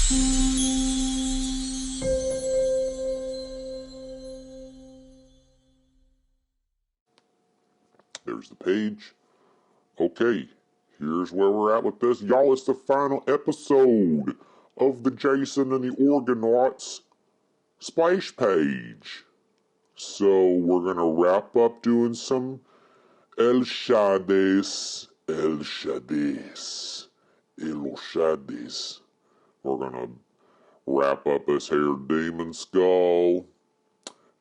There's the page. Okay, here's where we're at with this. Y'all, it's the final episode of the Jason and the Argonauts splash page. So we're going to wrap up doing some El Shades. We're going to wrap up this here demon skull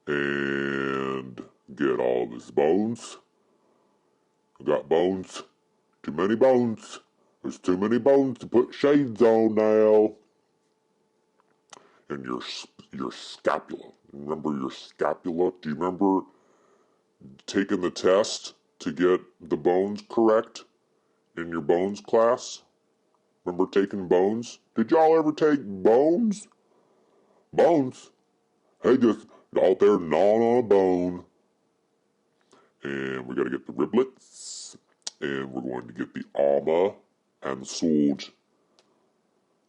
and get all of his bones. I got bones. Too many bones. There's too many bones to put shades on now. And your scapula. Remember your scapula? Do you remember taking the test to get the bones correct in your bones class? Remember taking bones? Did y'all ever take bones? Bones? Hey, just out there gnawing on a bone. And we gotta get the riblets. And we're going to get the armor and the sword.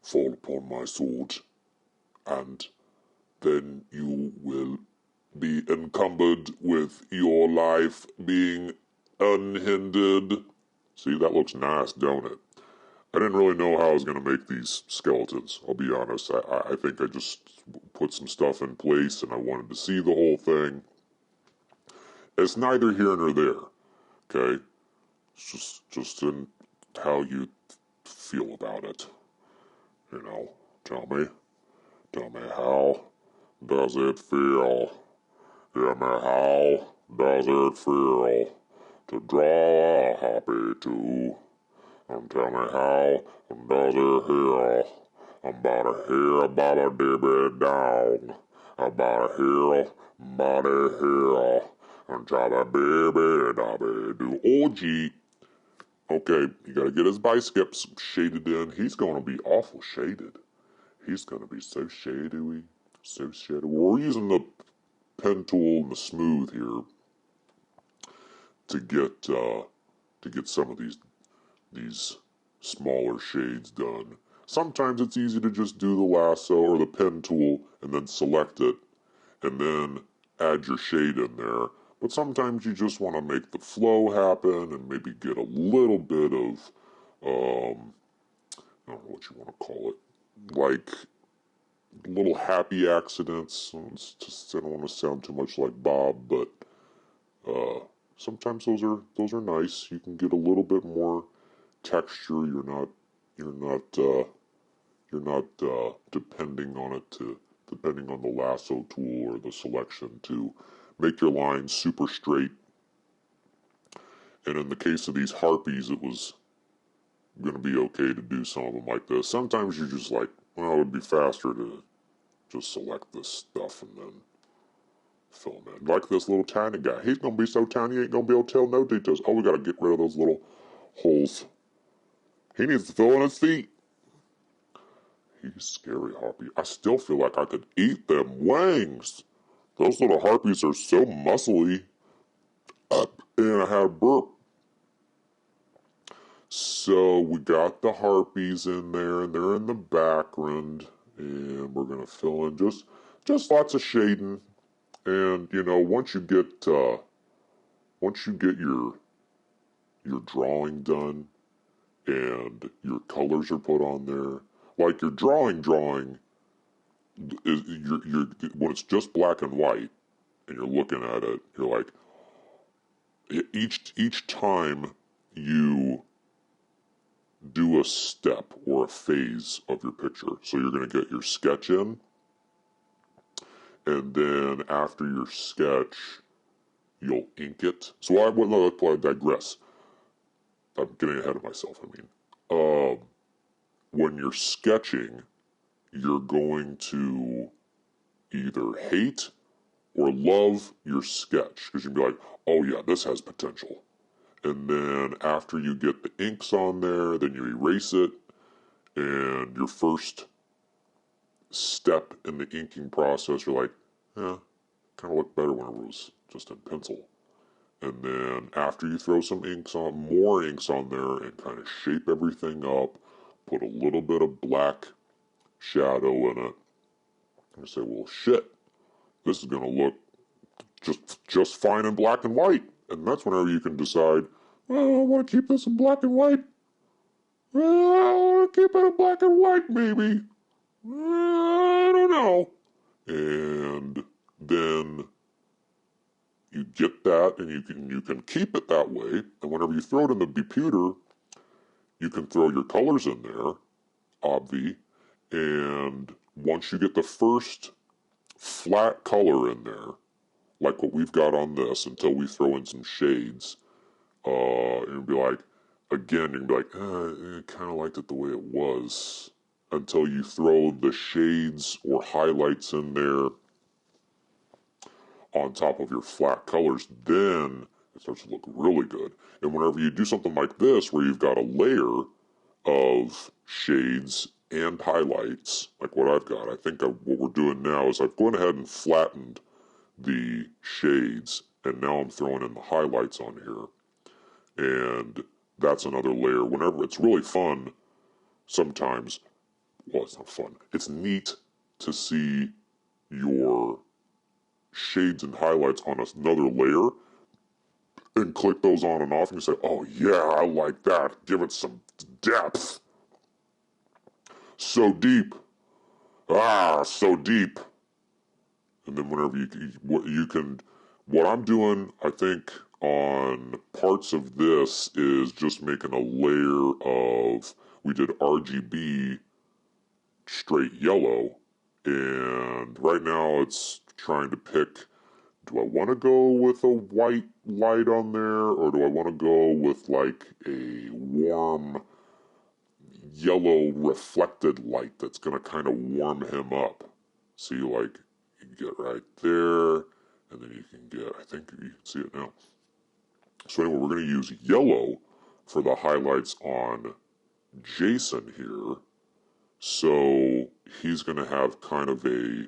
Fall upon my sword. And then you will be encumbered with your life being unhindered. See, that looks nice, don't it? I didn't really know how I was going to make these skeletons, I'll be honest. I think I just put some stuff in place and I wanted to see the whole thing. It's neither here nor there, okay? It's just in how you feel about it. You know, tell me how does it feel? Tell me how does it feel to draw a happy two? And tell me how does it feel? I'm about to hear about a dibby dog. About to hear about a hero. And try to baby dabby do. Oh gee. Okay, you gotta get his biceps shaded in. He's gonna be awful shaded. He's gonna be so shady. So shady. We're using the pen tool and the smooth here to get some of these smaller shades done. Sometimes it's easy to just do the lasso or the pen tool and then select it and then add your shade in there. But sometimes you just want to make the flow happen and maybe get a little bit of, I don't know what you want to call it, like little happy accidents. It's just, I don't want to sound too much like Bob, but sometimes those are nice. You can get a little bit more texture. You're not depending on the lasso tool or the selection to make your lines super straight. And in the case of these harpies, it was going to be okay to do some of them like this. Sometimes you're just like, well, it would be faster to just select this stuff and then fill them in. Like this little tiny guy. He's going to be so tiny, he ain't going to be able to tell no details. Oh, we got to get rid of those little holes. He needs to fill in his feet. He's scary harpy. I still feel like I could eat them wings. Those little harpies are so muscly. And I had a burp. So we got the harpies in there, and they're in the background, and we're gonna fill in just lots of shading. And you know, once you get your drawing done, and your colors are put on there, like your drawing is you're when it's just black and white, and you're looking at it, you're like, each time you do a step or a phase of your picture. So you're going to get your sketch in, and then after your sketch, you'll ink it. So I digress. I'm getting ahead of myself. When you're sketching, you're going to either hate or love your sketch because you'll be like, oh yeah, this has potential. And then after you get the inks on there, then you erase it, and your first step in the inking process, you're like, kind of looked better when it was just in pencil. And then after you throw some inks on, more inks on there, and kind of shape everything up, put a little bit of black shadow in it. And you say, well, shit, this is going to look just fine in black and white. And that's whenever you can decide, well, I want to keep this in black and white. Well, I want to keep it in black and white, maybe. I don't know. And then you get that, and you can keep it that way. And whenever you throw it in the computer, you can throw your colors in there, obvi. And once you get the first flat color in there, like what we've got on this, until we throw in some shades, you'll be like, again, you'll be like, I kind of liked it the way it was, until you throw the shades or highlights in there on top of your flat colors. Then it starts to look really good. And whenever you do something like this, where you've got a layer of shades and highlights, like what I've got, I think what we're doing now is I've gone ahead and flattened the shades, and now I'm throwing in the highlights on here. And that's another layer. Whenever it's really fun, sometimes, well, it's not fun. It's neat to see your shades and highlights on another layer and click those on and off, and you say, oh yeah, I like that. Give it some depth. So deep. So deep. And then whenever you can, what I'm doing, I think, on parts of this is just making a layer of, we did RGB straight yellow, and right now it's trying to pick, do I want to go with a white light on there, or do I want to go with like a warm yellow reflected light that's going to kind of warm him up? See, like, you can get right there, and then you can get, I think you can see it now. So anyway, we're going to use yellow for the highlights on Jason here. So he's going to have kind of a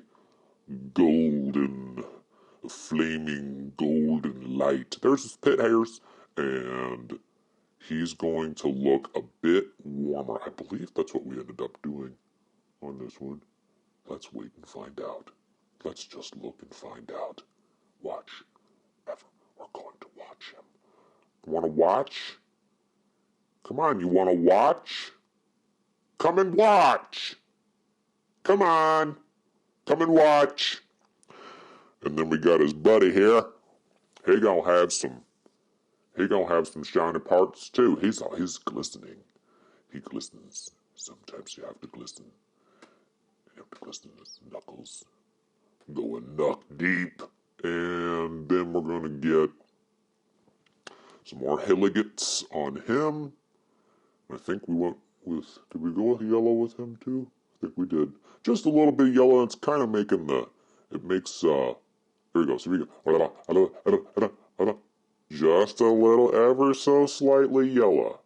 golden, flaming golden light. There's his pit hairs, and he's going to look a bit warmer. I believe that's what we ended up doing on this one. Let's wait and find out. Let's just look and find out. Watch. We're going to watch him. Want to watch? Come on, you want to watch? Come and watch. Come on. Come and watch. And then we got his buddy here. He gonna have some shiny parts too. He's glistening. He glistens. Sometimes you have to glisten. You have to glisten his knuckles. Going knuck deep. And then we're gonna get some more heligates on him. I think we went with, did we go with yellow with him too? I think we did. Just a little bit of yellow. It's kind of making there we go. So we go, just a little, ever so slightly yellow.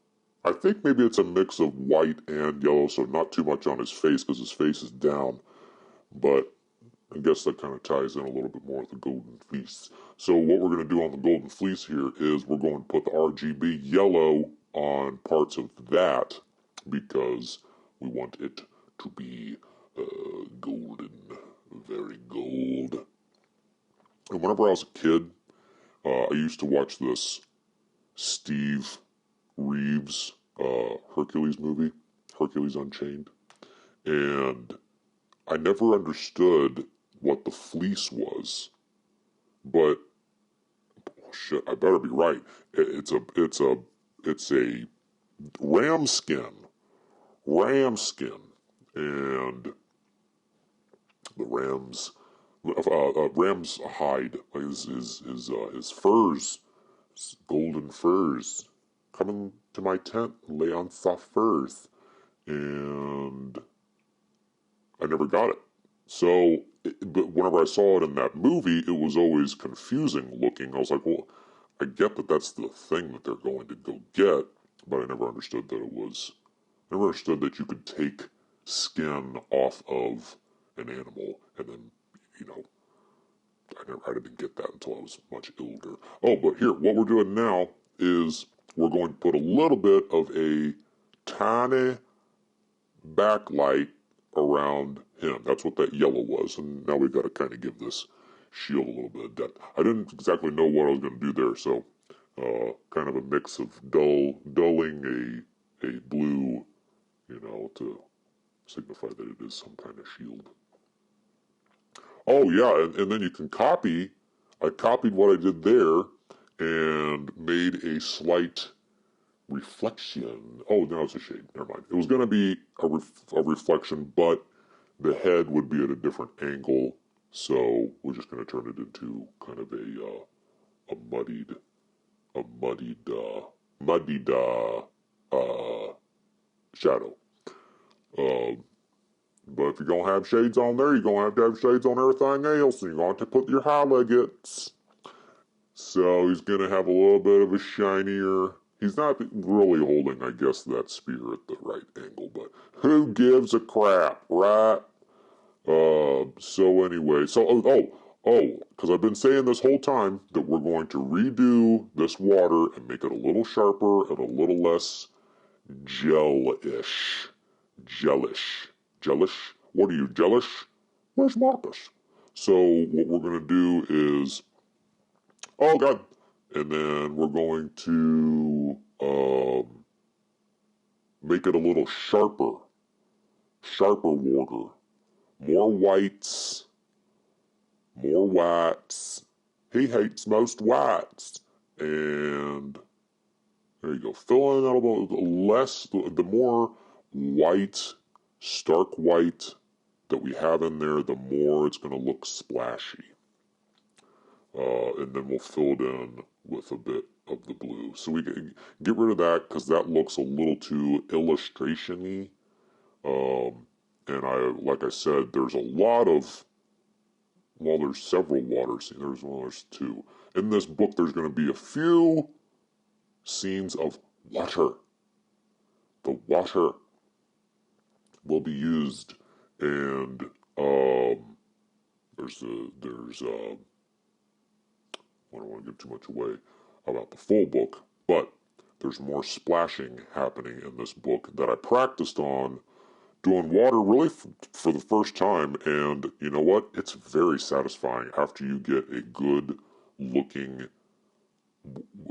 I think maybe it's a mix of white and yellow, so not too much on his face, because his face is down. But I guess that kind of ties in a little bit more with the golden fleece. So what we're going to do on the golden fleece here is we're going to put the RGB yellow on parts of that, because we want it to be golden, very gold. And whenever I was a kid, I used to watch this Steve Reeves Hercules movie, Hercules Unchained, and I never understood what the fleece was, but oh shit, I better be right. It's a ram skin, and the ram's hide, like his furs, his golden furs. Come into my tent and lay on soft furs, and I never got it. So, but whenever I saw it in that movie, it was always confusing looking. I was like, well, I get that that's the thing that they're going to go get, but I never understood that I never understood that you could take skin off of an animal, and then, I didn't get that until I was much older. Oh, but here, what we're doing now is we're going to put a little bit of a tiny backlight around him. That's what that yellow was. And now we got to kind of give this shield a little bit of depth. I didn't exactly know what I was going to do there, so kind of a mix of dulling a blue, to signify that it is some kind of shield. Oh yeah, and then you can copy. I copied what I did there and made a slight reflection. Oh, now it's a shade. Never mind. It was going to be a reflection, but the head would be at a different angle, so we're just going to turn it into kind of a muddied shadow. But if you're going to have shades on there, you're going to have shades on everything else, and you're going to put your highlights. So he's going to have a little bit of a shinier. He's not really holding, I guess, that spear at the right angle, but who gives a crap, right? So anyway, because I've been saying this whole time that we're going to redo this water and make it a little sharper and a little less gelish. Gelish? What are you, gelish? Where's Marcus? So what we're going to do is, oh God, and then we're going to make it a little sharper water. More whites. He hates most whites. And there you go. Fill in a little less, the more white, stark white that we have in there, the more it's going to look splashy. And then we'll fill it in with a bit of the blue. So we can get rid of that because that looks a little too illustration-y. And like I said, there's a lot of, well, there's several water scenes. There's two. In this book, there's going to be a few scenes of water. The water will be used, and there's I don't want to give too much away about the full book, but there's more splashing happening in this book that I practiced on doing water really for the first time, and you know what? It's very satisfying after you get a good looking,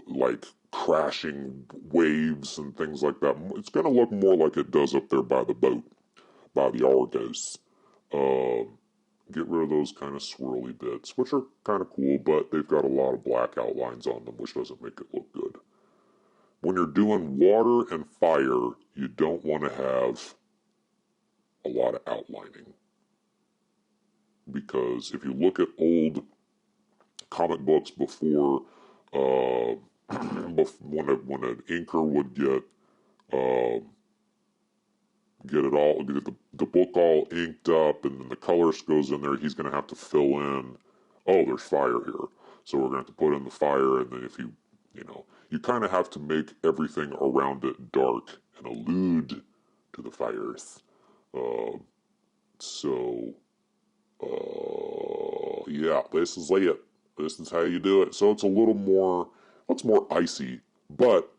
like crashing waves and things like that. It's going to look more like it does up there by the boat, by the Argos. Get rid of those kind of swirly bits, which are kind of cool, but they've got a lot of black outlines on them, which doesn't make it look good. When you're doing water and fire, you don't want to have a lot of outlining. Because if you look at old comic books before, when an inker would get the book all inked up, and then the colors goes in there, he's going to have to fill in, oh, there's fire here. So we're going to have to put in the fire, and then if you kind of have to make everything around it dark and allude to the fires. Yeah, this is it. This is how you do it. So it's a little more, it's more icy, but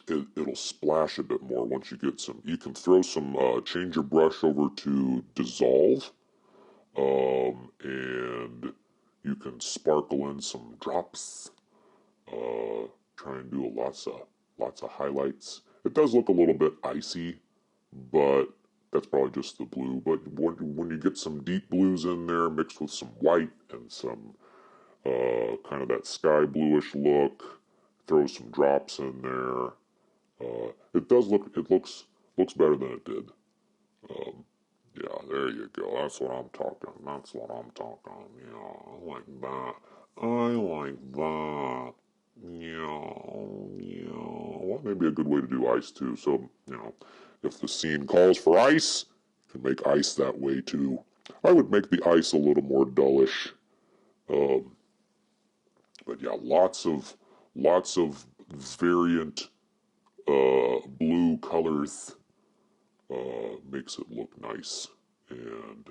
it'll splash a bit more once you get some. You can throw some, change your brush over to dissolve, and you can sparkle in some drops. Try and do lots of highlights. It does look a little bit icy, but that's probably just the blue. But when you get some deep blues in there mixed with some white and some kind of that sky bluish look, throw some drops in there. It looks better than it did. Yeah, there you go. That's what I'm talking. Yeah, I like that. Yeah. Well, maybe a good way to do ice too. So, if the scene calls for ice, you can make ice that way too. I would make the ice a little more dullish. But yeah, lots of variant blue colors makes it look nice, and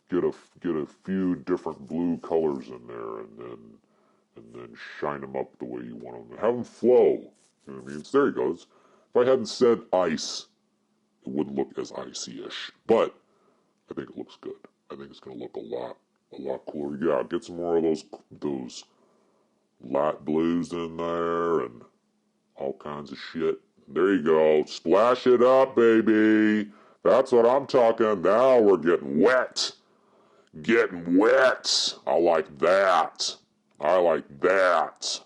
get a few different blue colors in there, and then shine them up the way you want them. Have them flow. You know what I mean? So there he goes. If I hadn't said ice, it wouldn't look as icy-ish. But I think it looks good. I think it's going to look a lot cooler. Yeah, get some more of those light blues in there and all kinds of shit. There you go. Splash it up, baby. That's what I'm talking. Now we're getting wet. Getting wet. I like that. I like that.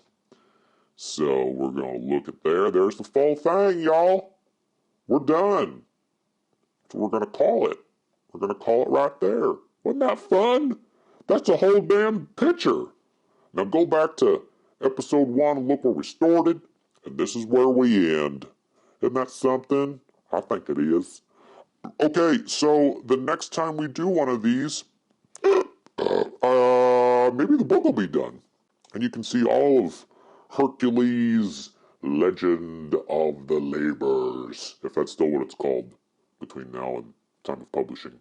So we're going to look at there. There's the full thing, y'all. We're done. That's what we're going to call it. We're going to call it right there. Wasn't that fun? That's a whole damn picture. Now go back to episode 1 and look where we started. And this is where we end. Isn't that something? I think it is. Okay, so the next time we do one of these, maybe the book will be done. And you can see all of Hercules, Legend of the Labors, if that's still what it's called between now and time of publishing.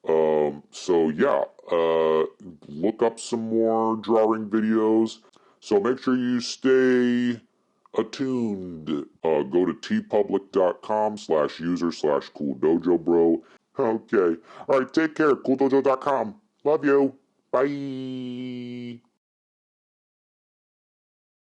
So yeah, look up some more drawing videos. So make sure you stay attuned. Go to teepublic.com/user/cooldojo bro. Okay. All right, take care. Cooldojo.com. Love you. Bye.